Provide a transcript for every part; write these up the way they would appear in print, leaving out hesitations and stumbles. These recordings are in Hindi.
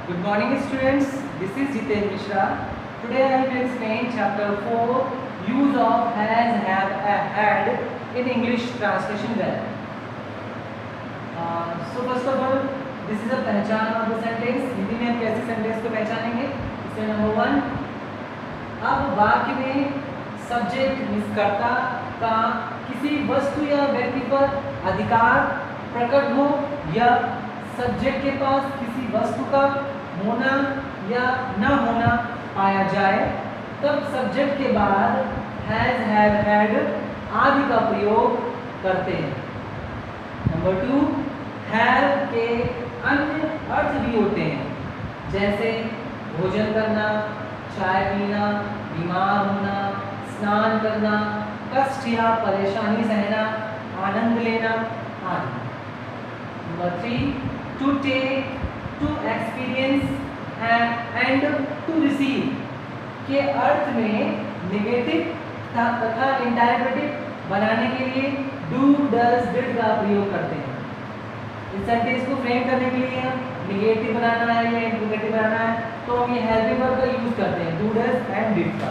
Good morning students, this is Jiten Mishra. Today I will explain chapter 4 use of has, have, had in English translation verb. So first of all, this is a पहचान of the sentence. हिंदी में हम कैसे सेंटेंस को पहचानेंगे? इसमें नंबर 1, अब वाक्य में सब्जेक्ट मीन्स कर्ता का किसी वस्तु या व्यक्ति पर अधिकार प्रकट हो या सब्जेक्ट के पास किसी वस्तु का होना या न होना पाया जाए तब सब्जेक्ट के बाद हैज, हैव, हैड आदि का प्रयोग करते हैं। नंबर 2, हैव के अन्य अर्थ भी होते हैं, जैसे भोजन करना, चाय पीना, बीमार होना, स्नान करना, कष्ट या परेशानी सहना, आनंद लेना आदि। Number 3, to take, to experience and to receive के अर्थ में नेगेटिव तथा इंटरप्रेटिव बनाने के लिए डू, डज, डिड का प्रयोग करते हैं। इस सेंटेंस को फ्रेम करने के लिए हम नेगेटिव बनाना है या इंटरप्रेटिव बनाना है तो हम ये हेल्पिंग वर्ब का यूज करते हैं, डू, डज एंड डिड का।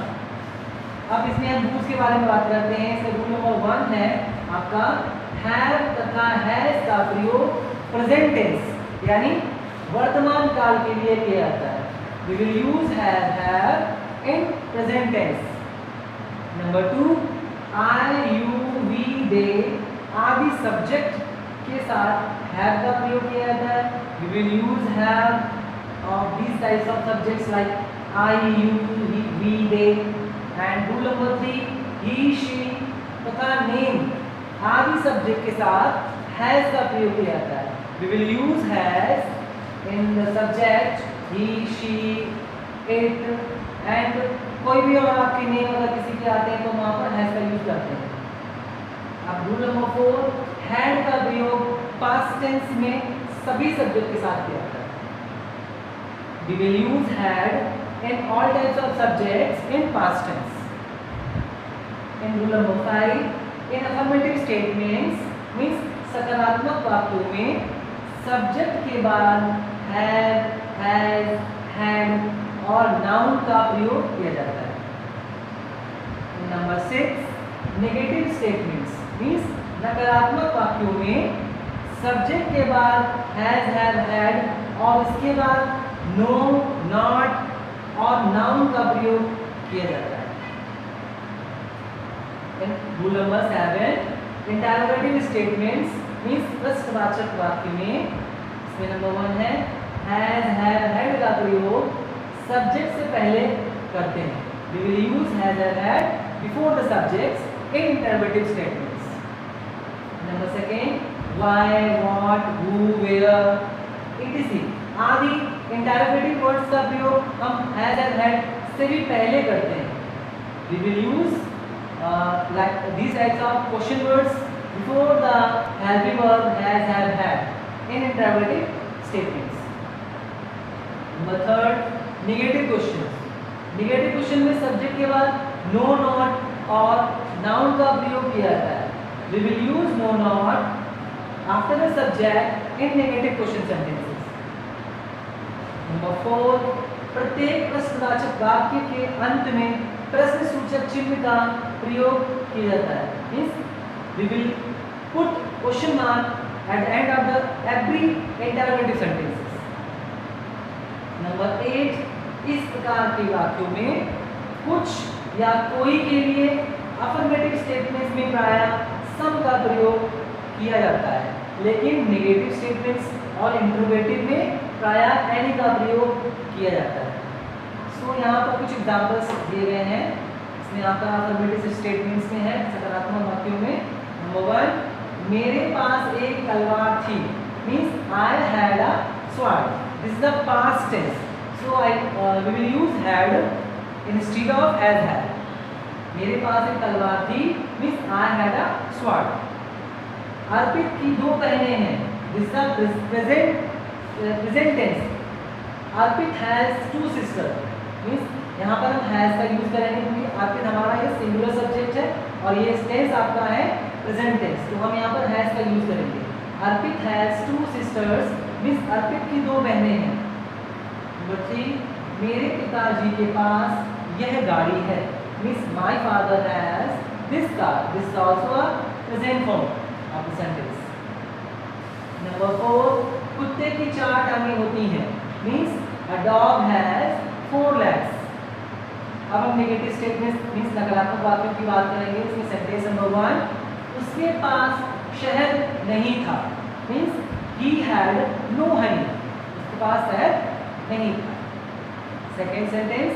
अब इसमें हम रूल्स के बारे में बात करते हैं। इसमें रूल नंबर 1 है आपका हैव तथा हैज का प्रयोग प्रेजेंट टेंस यानी वर्तमान काल के लिए किया जाता है। We will use have in present tense. Number 2, I, you, we, they आदि सब्जेक्ट के साथ have का प्रयोग किया जाता है। We will use have of these types of subjects like I, you, we, they. And rule number 3, he, she तथा name आदि सब्जेक्ट के साथ has का प्रयोग किया जाता है। We will use has in the subject he, she, it and कोई भी और आपके नेम अगर किसी के आते हैं तो वहाँ पर has का यूज करते हैं। अब रूल नंबर 4, had का प्रयोग past tense में सभी सब्जेक्ट के साथ किया जाता है। We will use had in all types of subjects in past tense. In rule number 5, in affirmative statements means सकारात्मक वाक्यों में सब्जेक्ट के बाद have, has, had और नाउन का प्रयोग किया जाता है। नंबर 6, नेगेटिव स्टेटमेंट्स मीन्स नकारात्मक वाक्यों में सब्जेक्ट के बाद has, have, had और इसके बाद no, not और नाउन का प्रयोग किया जाता है। Rule number 7, interrogative statements means प्रश्नवाचक वाक्य में इसमें नंबर 1 है हैज, हैव, हैड का प्रयोग सब्जेक्ट से पहले करते हैं। We will use has, have, had before the subjects in interrogative statements. Number 2, why, what, who, where, etc. आदि इंटरोगेटिव वर्ड्स का प्रयोग हम has, have, had से भी पहले करते हैं। We will use like these types of question words before the helping verb has, have, had in interrogative statements. Number 3, negative questions. Negative question में सब्जेक्ट के बाद no, not और noun का प्रयोग किया जाता है। We will use no, not after the subject in negative question sentences. Number 4, प्रत्येक प्रश्नवाचक वाक्य के अंत में प्रश्न सूचक चिन्ह का प्रयोग किया जाता है। Means we will put question mark at the end of the every interrogative sentences. Number 8, इस प्रकार के वाक्यों में कुछ या कोई के लिए अफर्मेटिव स्टेटमेंट्स में प्रायः सम का प्रयोग किया जाता है, लेकिन नेगेटिव स्टेटमेंट्स और इंट्रोगेटिव में प्रायः एनी का प्रयोग किया जाता है। सो यहाँ पर कुछ एग्जाम्पल्स दिए गए हैं। इसमें आपका अफर्मेटिव स्टेटमेंट्स में है सकारात्मक वाक्यों में। नंबर 1, मेरे पास एक तलवार थी means I had a sword. This is the past tense, so we will use had instead of has, had. मेरे पास एक तलवार थी means I had a sword. Arpit की 2 बहनें हैं, this is the present tense. Arpit has 2 sisters means यहाँ पर हम हैज का यूज करेंगे क्योंकि अर्पित हमारा ये सिंगुलर सब्जेक्ट है और ये टेंस आपका है प्रेजेंट टेंस, तो हम यहाँ पर हैज का यूज करेंगे। अर्पित हैज 2 सिस्टर्स मीन्स अर्पित की 2 बहनें हैं। नंबर 3, मेरे पिताजी के पास यह गाड़ी है, means my father has this car. This is also a present form of the sentence. Number 4, कुत्ते की 4 टांगें होती हैं, means a dog has 4 legs। अब हम नेगेटिव स्टेटमेंट मीन्स नकारात्मक वाक्यों की बात करेंगे। इसमें सेंटेंस नंबर 1, उसके पास शहद नहीं था, means he had no honey। उसके पास शहद नहीं था। सेकेंड सेंटेंस,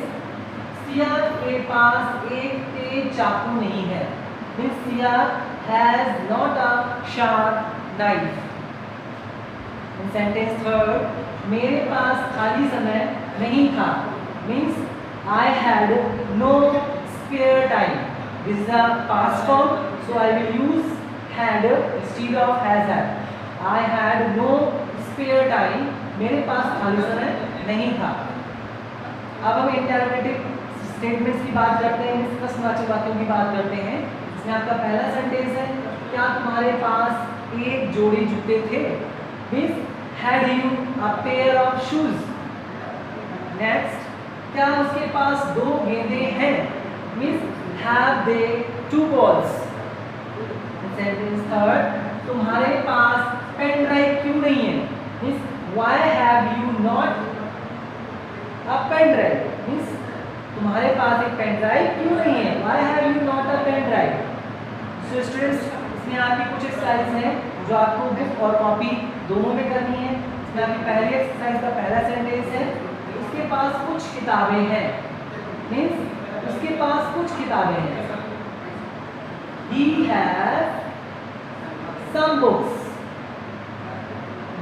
सिया के पास एक तेज चाकू नहीं है, means Siya has not a sharp knife. Sentence third, मेरे पास खाली समय नहीं था, means I had no spare time। This is a past form, so I will use had instead of has had। I had no spare time, मेरे पास खाली समय नहीं था। अब हम इंटररोगेटिव स्टेटमेंट्स की बात करते हैं, प्रश्नवाचक वाक्यों की बात करते हैं। इसमें आपका पहला सेंटेंस है, क्या तुम्हारे पास एक जोड़ी जूते थे, means had you a pair of shoes। Next, क्या उसके पास 2 गेंदें हैं, means have they 2 balls। Sentence third, तुम्हारे पास पेन ड्राइव क्यों नहीं है, means why have you not a pen drive. Means तुम्हारे पास एक पेन ड्राइव क्यों नहीं है, why have you not a pen drive. So students, इसमें आपकी कुछ एक्सरसाइज हैं जो आपको बुक और कॉपी दोनों में करनी है। इसमें आपकी पहली एक्सरसाइज का पहला सेंटेंस है, उसके पास कुछ किताबें हैं, मीन्स उसके पास कुछ किताबें हैं। He has some books।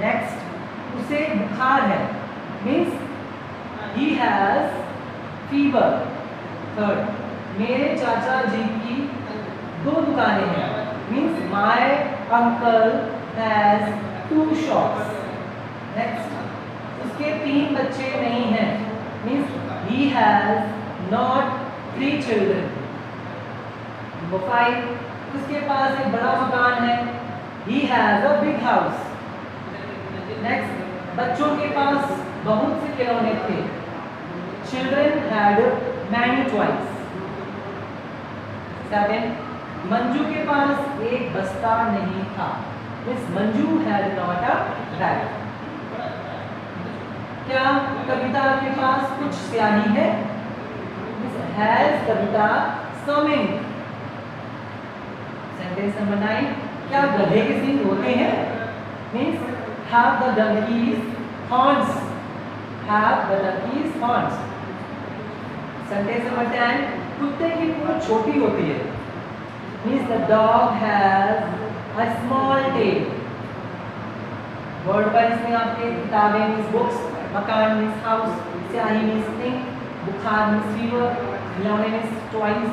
Next, उसे बुखार है, means he has fever। Third, मेरे चाचा जी की 2 दुकानें हैं, means my uncle has 2 shops। Next, उसके 3 बच्चे नहीं हैं, means he has not 3 children। Number 5, उसके पास एक बड़ा मकान है, he has a big house। Next, बच्चों के पास बहुत से खिलौने थे, children had many toys। 7, Manju के पास एक बस्ता नहीं था, means Manju had not a bag। क्या कविता के पास कुछ स्याही है, has Kavita some ink। Sentence number 9, क्या गधे के सींग होते हैं, means have the donkeys horns। have the donkeys horns। Sentence number 10, कुत्ते की पूंछ छोटी होती है, means the dog has a small tail। Word पर इसमें आपके किताबें मीन्स बुक्स, मकान मीन्स हाउस, स्याही मीन्स इंक, बुखार मीन्स फीवर, खिलौने मीन्स टॉयज,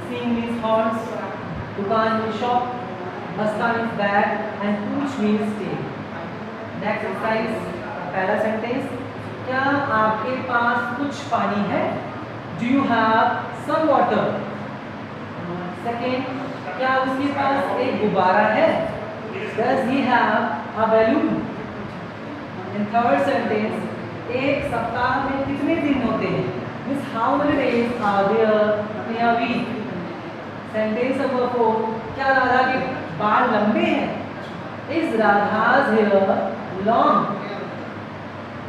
सींग मीन्स हॉर्न्स, दुकान मीन्स शॉप, बस्ता मीन्स बैग एंड पूंछ मीन्स टेल। नेक्स्ट एक्सरसाइज, पहला सेंटेंस, क्या आपके पास कुछ पानी है, do you have some water. Second, क्या उसके पास एक गुब्बारा है, does he have a balloon. In third sentence, एक सप्ताह में कितने दिन होते हैं, means how many days are there in a week. Sentence number 4, क्या राधा के बाल लंबे हैं, इज राधाज हेयर लॉन्ग।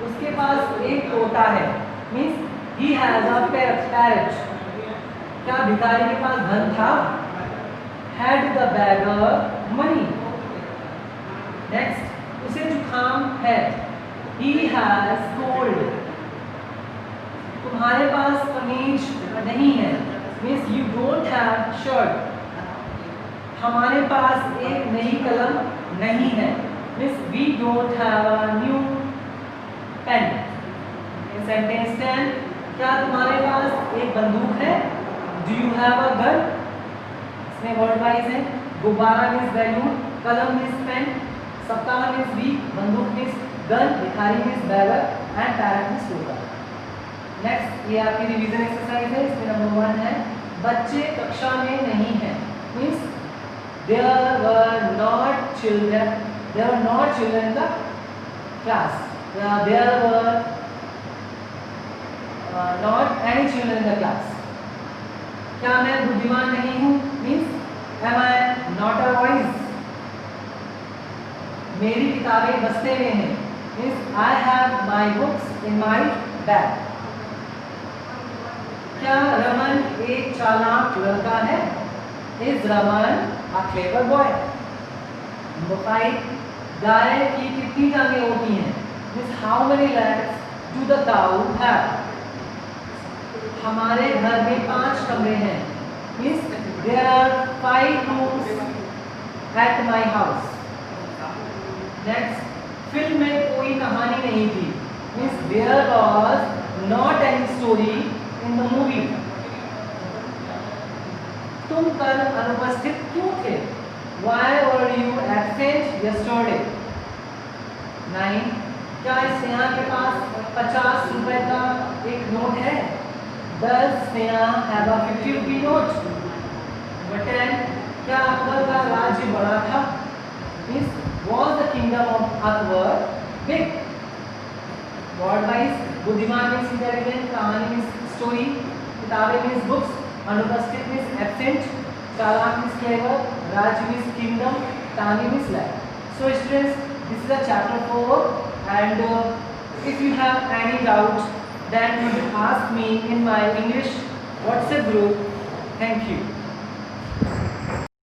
उसके पास एक तोता है, means he has a parrot. क्या भिखारी के पास धन था, had the beggar money। Next, उसे जुकाम है, he has cold। तुम्हारे पास कमीज नहीं है, means you don't have shirt। हमारे पास एक नई कलम नहीं है, means we don't have a new pen। Sentence 10, क्या तुम्हारे पास एक बंदूक है, do you have a gun। इसमें वर्ड वाइज है, गुब्बारा मीन्स बैलून, कलम मीन्स पेन, सप्ताह मीन्स वीक, बंदूक मीन्स गन, भिखारी means bagger and parrot means तोता। नेक्स्ट, ये आपकी रिवीजन एक्सरसाइज है। इसमें नंबर 1 है, बच्चे कक्षा में नहीं हैं, means there were not children in the class। there were many children in the class. क्या मैं बुद्धिमान नहीं हूँ? Means am I not a wise? मेरी किताबें बस्ते में हैं. Means I have my books in my bag. क्या रमन एक चालाक लड़का है? Is Raman a clever boy? Number 5. गाय की कितनी टांगें होती हैं? Means how many legs do the cow have? हमारे घर में 5 कमरे हैं. Means there are 5 rooms at my house. Next, film में कोई कहानी नहीं थी. Means there was not any story in the movie. तुम कल अनुपस्थित क्यों थे? Why were you absent yesterday? 9. क्या स्नेहा के पास 50 रुपए का एक नोट है? Does Sneha have a 50 rupee note? Number 10. क्या अकबर का राज्य बड़ा था? Was the kingdom of Akbar big? Word wise, बुद्धिमान means intelligent, कहानी means story, किताबें means books, अनुपस्थित means absent, चालाक means clever, राज्य means kingdom, कहानी means life. So students, this is a chapter 4, and if you have any doubt, then you will ask me in my English WhatsApp group. Thank you.